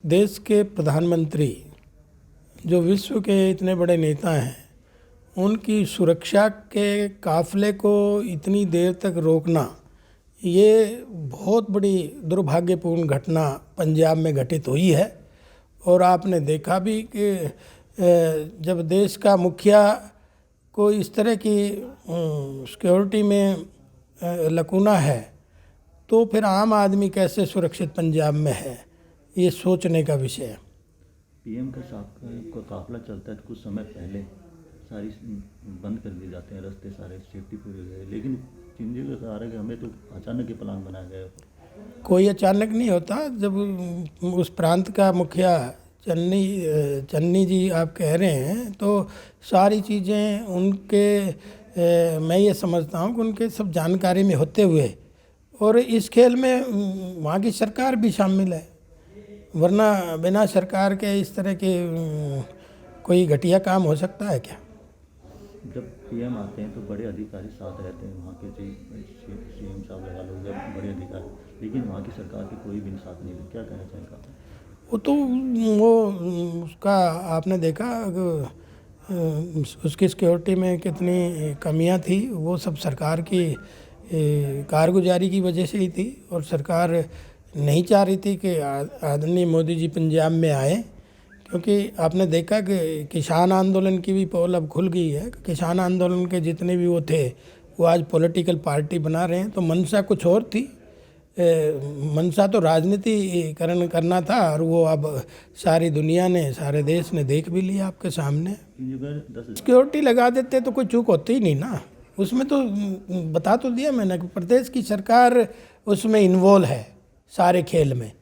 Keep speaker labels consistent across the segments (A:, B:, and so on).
A: देश के प्रधानमंत्री जो विश्व के इतने बड़े नेता हैं, उनकी सुरक्षा के काफ़िले को इतनी देर तक रोकना, ये बहुत बड़ी दुर्भाग्यपूर्ण घटना पंजाब में घटित हुई है। और आपने देखा भी कि जब देश का मुखिया को इस तरह की सिक्योरिटी में लकूना है, तो फिर आम आदमी कैसे सुरक्षित पंजाब में है, ये सोचने का विषय है।
B: पीएम का काफिला चलता है तो कुछ समय पहले सारी बंद कर दिए जाते हैं रास्ते, सारे सेफ्टी पूरे गए, लेकिन चिंजी का सहारा है कि हमें तो अचानक ही प्लान बनाया गया।
A: कोई अचानक नहीं होता। जब उस प्रांत का मुखिया चन्नी जी आप कह रहे हैं, तो सारी चीज़ें उनके मैं ये समझता हूँ कि उनके सब जानकारी में होते हुए, और इस खेल में वहाँ की सरकार भी शामिल है, वरना बिना सरकार के इस तरह के कोई घटिया काम हो सकता है क्या?
B: जब पीएम आते हैं तो बड़े अधिकारी साथ रहते हैं, वहाँ के सीएम साहब लगा लो या बड़े अधिकारी, लेकिन वहाँ की सरकार के कोई भी साथ नहीं है। क्या कहना चाहेंगे आप?
A: वो उसका आपने देखा उसकी सिक्योरिटी में कितनी कमियां थी, वो सब सरकार की कारगुजारी की वजह से ही थी। और सरकार नहीं चाह रही थी कि आदरणीय मोदी जी पंजाब में आए, क्योंकि आपने देखा कि किसान आंदोलन की भी पोल अब खुल गई है। किसान आंदोलन के जितने भी वो थे, वो आज पॉलिटिकल पार्टी बना रहे हैं। तो मंशा कुछ और थी, मंशा तो राजनीतिकरण करना था, और वो अब सारी दुनिया ने, सारे देश ने देख भी लिया आपके सामने। सिक्योरिटी लगा देते तो कोई चूक होती ही नहीं ना। उसमें तो बता तो दिया मैंने कि प्रदेश की सरकार उसमें इन्वॉल्व है सारे खेल में।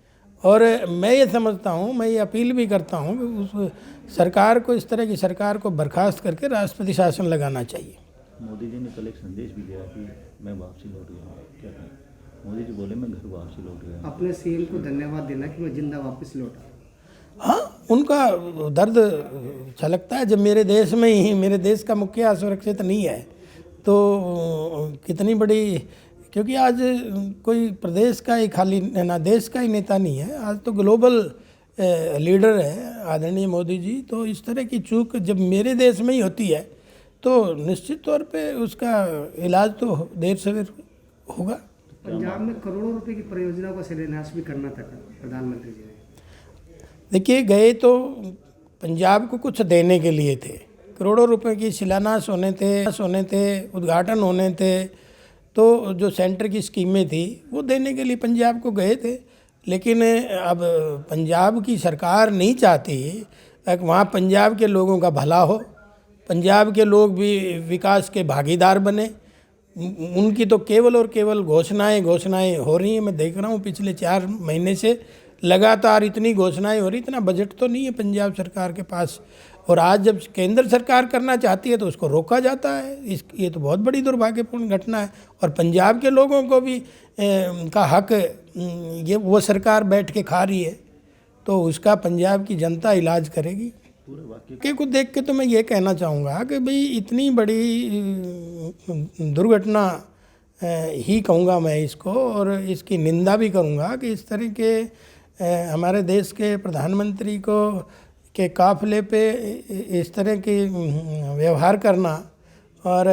A: और मैं ये समझता हूँ, मैं ये अपील भी करता हूँ कि उस सरकार को, इस तरह की सरकार को बर्खास्त करके राष्ट्रपति शासन लगाना चाहिए।
B: मोदी जी ने कल एक संदेश भी दिया कि मैं वापसी लौट गया हूँ। क्या कहें? मोदी जी बोले मैं घर वापसी लौट गया हूँ।
C: अपने सीएम को धन्यवाद देना कि मैं जिंदा वापस लौटा।
A: हाँ, उनका दर्द छलकता है। जब मेरे देश में ही, मेरे देश का मुखिया सुरक्षित नहीं है, तो कितनी बड़ी, क्योंकि आज कोई प्रदेश का ही खाली ना देश का ही नेता नहीं है, आज तो ग्लोबल लीडर है आदरणीय मोदी जी। तो इस तरह की चूक जब मेरे देश में ही होती है, तो निश्चित तौर पे उसका इलाज तो देर सवेर होगा।
C: पंजाब में करोड़ों रुपए की परियोजना का शिलान्यास भी करना था प्रधानमंत्री जी ने।
A: देखिए, गए तो पंजाब को कुछ देने के लिए थे, करोड़ों रुपए की शिलान्यास होने थे, उद्घाटन होने थे। तो जो सेंटर की स्कीमें थी वो देने के लिए पंजाब को गए थे। लेकिन अब पंजाब की सरकार नहीं चाहती कि वहाँ पंजाब के लोगों का भला हो, पंजाब के लोग भी विकास के भागीदार बने। उनकी तो केवल और केवल घोषणाएं हो रही हैं। मैं देख रहा हूँ पिछले 4 महीने से लगातार इतनी घोषणाएं हो रही, इतना बजट तो नहीं है पंजाब सरकार के पास। और आज जब केंद्र सरकार करना चाहती है तो उसको रोका जाता है। ये तो बहुत बड़ी दुर्भाग्यपूर्ण घटना है। और पंजाब के लोगों को भी का हक ये वो सरकार बैठ के खा रही है, तो उसका पंजाब की जनता इलाज करेगी। के को देख के तो मैं ये कहना चाहूँगा कि भाई इतनी बड़ी दुर्घटना ही कहूँगा मैं इसको, और इसकी निंदा भी करूँगा कि इस तरह के हमारे देश के प्रधानमंत्री को के काफ़िले पे इस तरह की व्यवहार करना, और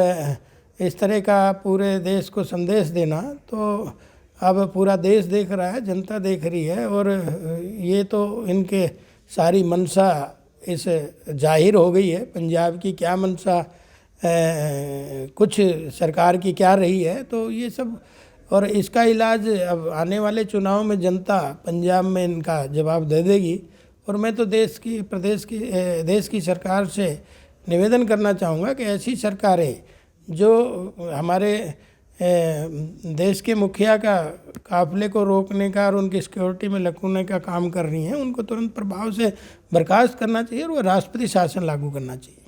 A: इस तरह का पूरे देश को संदेश देना, तो अब पूरा देश देख रहा है, जनता देख रही है। और ये तो इनके सारी मंशा इस जाहिर हो गई है, पंजाब की क्या मंशा कुछ सरकार की क्या रही है। तो ये सब, और इसका इलाज अब आने वाले चुनाव में जनता पंजाब में इनका जवाब दे देगी। और मैं तो देश की सरकार से निवेदन करना चाहूँगा कि ऐसी सरकारें जो हमारे देश के मुखिया का काफ़िले को रोकने का और उनकी सिक्योरिटी में लकूने का काम कर रही हैं, उनको तुरंत प्रभाव से बर्खास्त करना चाहिए और वो राष्ट्रपति शासन लागू करना चाहिए।